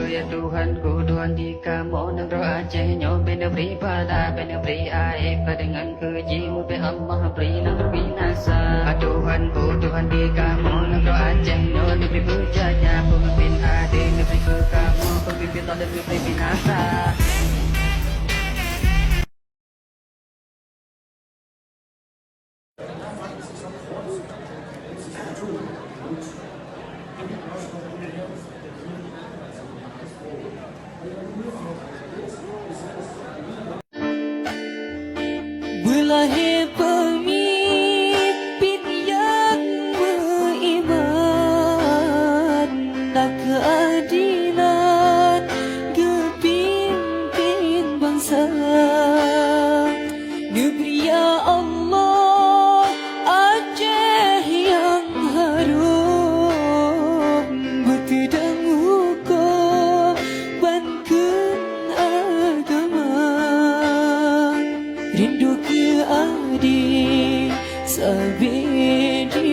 Ya Tuhanku, Tuhan di kamu negeri Acehnya benar beri pada benar beri aib dengan kejimu be Allah beri negeri binasa. Tuhanku, Tuhan di kamu negeri Acehnya negeri bujanya pemimpin ada negeri ke kamu pemimpin tak negeri binasa. Berlahir pemimpin yang beriman dan keadilan, kepimpin bangsa. Negeri ya Allah Aceh yang harum, berkedang hukum banken agama. Rindu ke adik sabedi